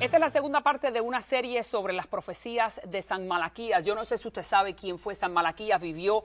Esta es la segunda parte de una serie sobre las profecías de San Malaquías. Yo no sé si usted sabe quién fue San Malaquías. Vivió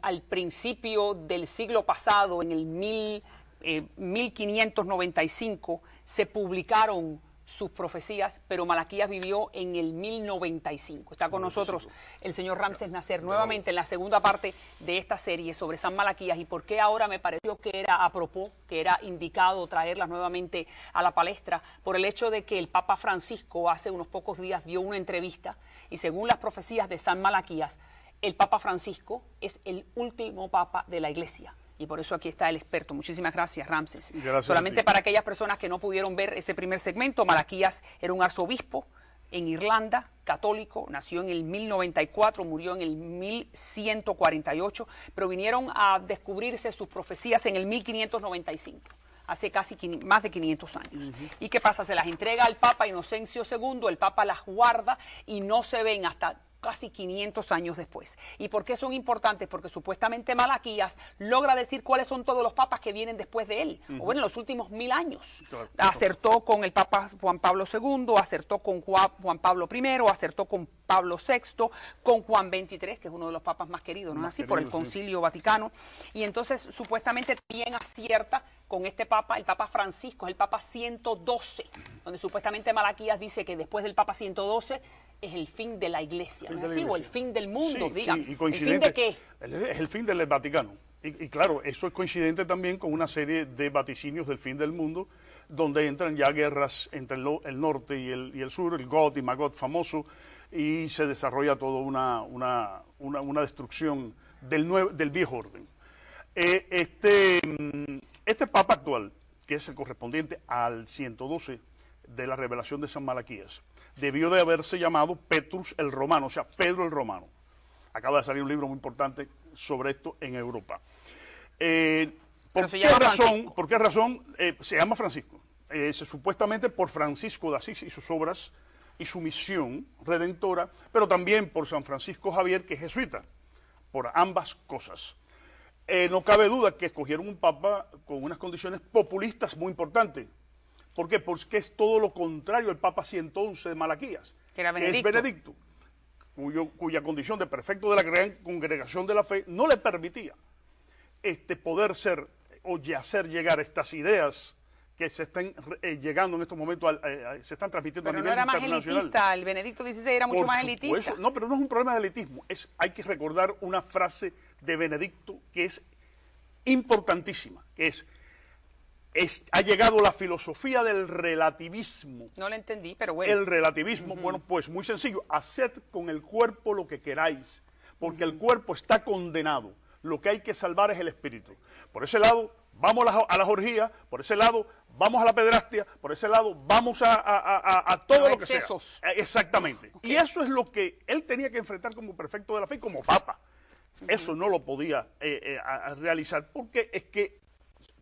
al principio del siglo pasado, en el 1595, se publicaron sus profecías, pero Malaquías vivió en el 1095. Está con nosotros el señor Ramses Nasser nuevamente en la segunda parte de esta serie sobre San Malaquías y por qué ahora me pareció que era a propósito, que era indicado traerlas nuevamente a la palestra, por el hecho de que el Papa Francisco hace unos pocos días dio una entrevista y según las profecías de San Malaquías, el Papa Francisco es el último Papa de la Iglesia. Y por eso aquí está el experto. Muchísimas gracias, Ramses. Gracias. Solamente para aquellas personas que no pudieron ver ese primer segmento, Malaquías era un arzobispo en Irlanda, católico, nació en el 1094, murió en el 1148, pero vinieron a descubrirse sus profecías en el 1595. Hace casi más de 500 años. ¿Y qué pasa? Se las entrega al Papa Inocencio II, el Papa las guarda y no se ven hasta casi 500 años después. ¿Y por qué son importantes? Porque supuestamente Malaquías logra decir cuáles son todos los papas que vienen después de él, o bueno, en los últimos 1000 años. Claro. Acertó con el Papa Juan Pablo II, acertó con Juan Pablo I, acertó con Pablo VI, con Juan XXIII, que es uno de los papas más queridos, ¿no es así? Por el Concilio Vaticano. Y entonces, supuestamente, también acierta con este Papa, el Papa Francisco, es el Papa 112, donde supuestamente Malaquías dice que después del Papa 112 es el fin de la Iglesia, ¿no es así? O el fin del mundo, sí, digan. Sí, ¿El fin de qué? Es el fin del Vaticano. Y claro, eso es coincidente también con una serie de vaticinios del fin del mundo, donde entran ya guerras entre el norte y el sur, el Gog y Magog famoso, y se desarrolla toda una destrucción del viejo orden. Este Papa actual, que es el correspondiente al 112 de la revelación de San Malaquías, debió de haberse llamado Petrus el Romano, o sea, Pedro el Romano. Acaba de salir un libro muy importante sobre esto en Europa. ¿Por qué razón se llama Francisco? Supuestamente por Francisco de Asís y sus obras y su misión redentora, pero también por San Francisco Javier, que es jesuita, por ambas cosas. No cabe duda que escogieron un papa con unas condiciones populistas muy importantes. ¿Por qué? Porque es todo lo contrario al Papa 111 de Malaquías, que es Benedicto, cuya condición de prefecto de la gran congregación de la fe no le permitía poder ser o hacer llegar estas ideas que se están llegando en estos momentos, se están transmitiendo a nivel internacional. Pero no era más elitista, el Benedicto XVI era mucho más elitista. No, pero no es un problema de elitismo, hay que recordar una frase de Benedicto que es importantísima, que ha llegado la filosofía del relativismo. No lo entendí, pero bueno. El relativismo, bueno, pues muy sencillo. Haced con el cuerpo lo que queráis, porque el cuerpo está condenado. Lo que hay que salvar es el espíritu. Por ese lado, vamos a las orgías, por ese lado, vamos a la pederastia, por ese lado, vamos a todo lo que sea. Exactamente. Okay. Y eso es lo que él tenía que enfrentar como prefecto de la fe, como papa. Eso no lo podía realizar, porque es que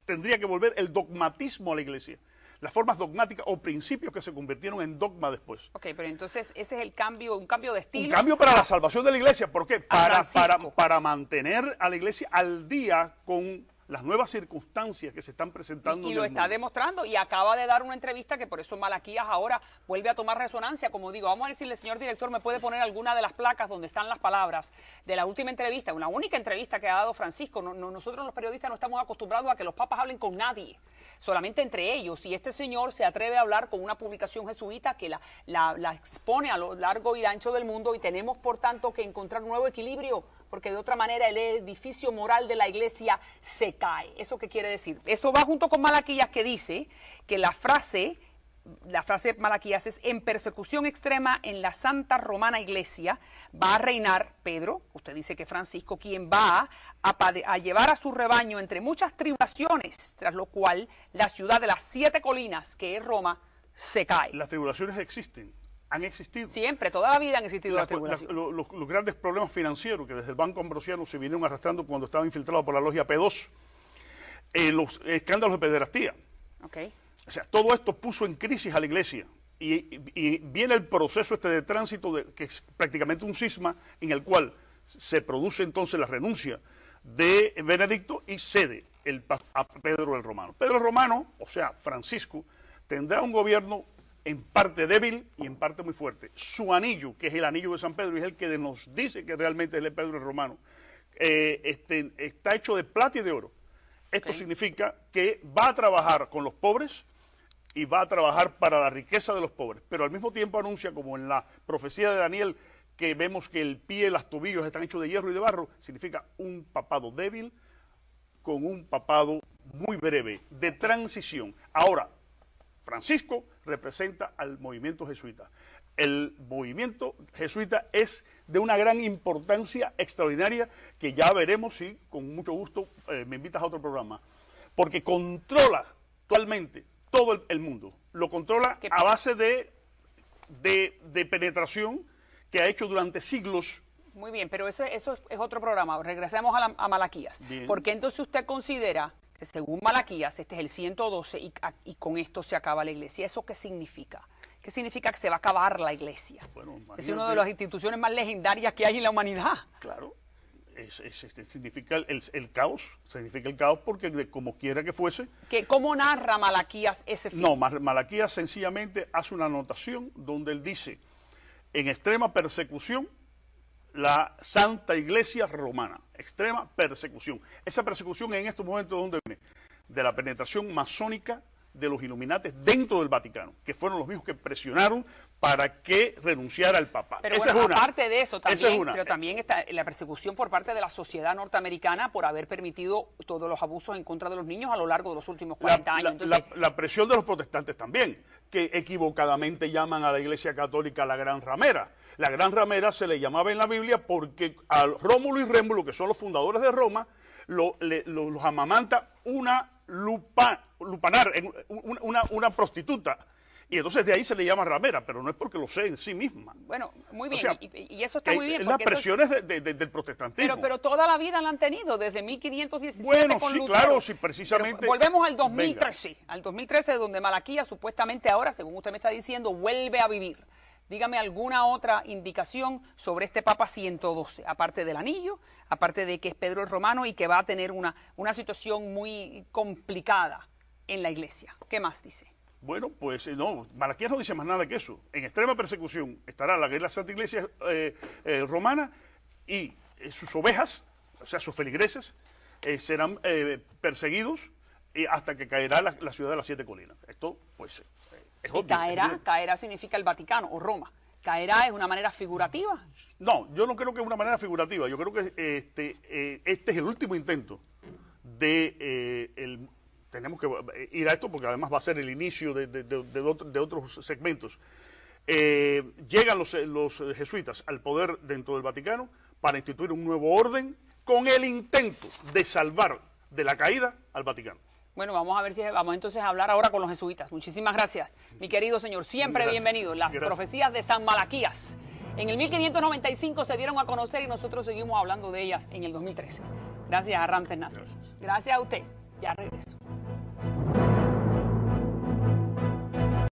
tendría que volver el dogmatismo a la Iglesia. Las formas dogmáticas o principios que se convirtieron en dogma después. Ok, pero entonces ese es el cambio, un cambio de estilo. Un cambio para la salvación de la Iglesia. ¿Por qué? Para mantener a la Iglesia al día con las nuevas circunstancias que se están presentando. Y lo está demostrando y acaba de dar una entrevista que por eso Malaquías ahora vuelve a tomar resonancia. Como digo, vamos a decirle, señor director, ¿me puede poner alguna de las placas donde están las palabras de la última entrevista, una única entrevista que ha dado Francisco? Nosotros los periodistas no estamos acostumbrados a que los papas hablen con nadie, solamente entre ellos. Y este señor se atreve a hablar con una publicación jesuita que la expone a lo largo y ancho del mundo y tenemos, por tanto, que encontrar un nuevo equilibrio, porque de otra manera el edificio moral de la Iglesia se cae. ¿Eso qué quiere decir? Eso va junto con Malaquías, que dice que la frase Malaquías es: en persecución extrema en la Santa Romana Iglesia va a reinar Pedro, usted dice que Francisco, quien va a llevar a su rebaño entre muchas tribulaciones, tras lo cual la ciudad de las 7 colinas, que es Roma, se cae. Las tribulaciones existen. Han existido. Siempre, toda la vida han existido las tribulaciones. Los grandes problemas financieros que desde el Banco Ambrosiano se vinieron arrastrando cuando estaba infiltrado por la logia P2, los escándalos de pederastía. Okay. O sea, todo esto puso en crisis a la Iglesia y viene el proceso de tránsito que es prácticamente un cisma en el cual se produce entonces la renuncia de Benedicto y cede a Pedro el Romano. Pedro el Romano, o sea, Francisco, tendrá un gobierno en parte débil y en parte muy fuerte. Su anillo, que es el anillo de San Pedro, es el que nos dice que realmente es el Pedro romano, está hecho de plata y de oro. Esto significa que va a trabajar con los pobres y va a trabajar para la riqueza de los pobres, pero al mismo tiempo anuncia, como en la profecía de Daniel, que vemos que el pie y los tobillos están hechos de hierro y de barro, significa un papado débil con un papado muy breve, de transición. Ahora, Francisco representa al movimiento jesuita. El movimiento jesuita es de una gran importancia extraordinaria que ya veremos si con mucho gusto me invitas a otro programa, porque controla actualmente todo el mundo. Lo controla a base de penetración que ha hecho durante siglos. Muy bien, pero eso es otro programa. Regresemos a Malaquías. Bien. Porque entonces usted considera que según Malaquías, este es el 112 y con esto se acaba la iglesia. ¿Eso qué significa? ¿Qué significa que se va a acabar la iglesia? Bueno, es una de las instituciones más legendarias que hay en la humanidad. Claro. Significa el caos, significa el caos porque como quiera que fuese. ¿Cómo narra Malaquías ese fin? No, Malaquías sencillamente hace una anotación donde él dice, en extrema persecución, la Santa Iglesia Romana, extrema persecución. Esa persecución en estos momentos, ¿de dónde viene? De la penetración masónica de los Illuminates dentro del Vaticano, que fueron los mismos que presionaron para que renunciara el Papa. Pero esa bueno, es una. Aparte de eso, también, pero también está la persecución por parte de la sociedad norteamericana por haber permitido todos los abusos en contra de los niños a lo largo de los últimos 40 años. Entonces, la presión de los protestantes también, que equivocadamente llaman a la Iglesia Católica la Gran Ramera. La Gran Ramera se le llamaba en la Biblia porque a Rómulo y Rémulo, que son los fundadores de Roma, los amamanta una lupanar, una prostituta. Y entonces de ahí se le llama ramera, pero no es porque lo sea en sí misma. Bueno, muy bien, o sea, y eso está muy bien. Las presiones del protestantismo. Pero toda la vida la han tenido, desde 1517 bueno, con sí, Lutero. Claro, sí, precisamente. Pero volvemos al 2013, al 2013 donde Malaquías supuestamente ahora, según usted me está diciendo, vuelve a vivir. Dígame alguna otra indicación sobre este Papa 112, aparte del anillo, aparte de que es Pedro el Romano y que va a tener una situación muy complicada en la iglesia. ¿Qué más dice? Bueno, pues no, Malaquías no dice más nada que eso. En extrema persecución estará la Santa Iglesia Romana y sus ovejas, o sea, sus feligreses, serán perseguidos hasta que caerá la ciudad de las 7 colinas. Esto, pues, es obvio. Caerá significa el Vaticano o Roma. ¿Caerá es una manera figurativa? No, yo no creo que es una manera figurativa. Yo creo que este es el último intento de tenemos que ir a esto porque además va a ser el inicio de otros segmentos. Llegan los jesuitas al poder dentro del Vaticano para instituir un nuevo orden con el intento de salvar de la caída al Vaticano. Bueno, vamos entonces a hablar ahora con los jesuitas. Muchísimas gracias, mi querido señor. Siempre bienvenido. Las profecías de San Malaquías. En el 1595 se dieron a conocer y nosotros seguimos hablando de ellas en el 2013. Gracias a Ramses Nasser. Gracias a usted. Ya regreso.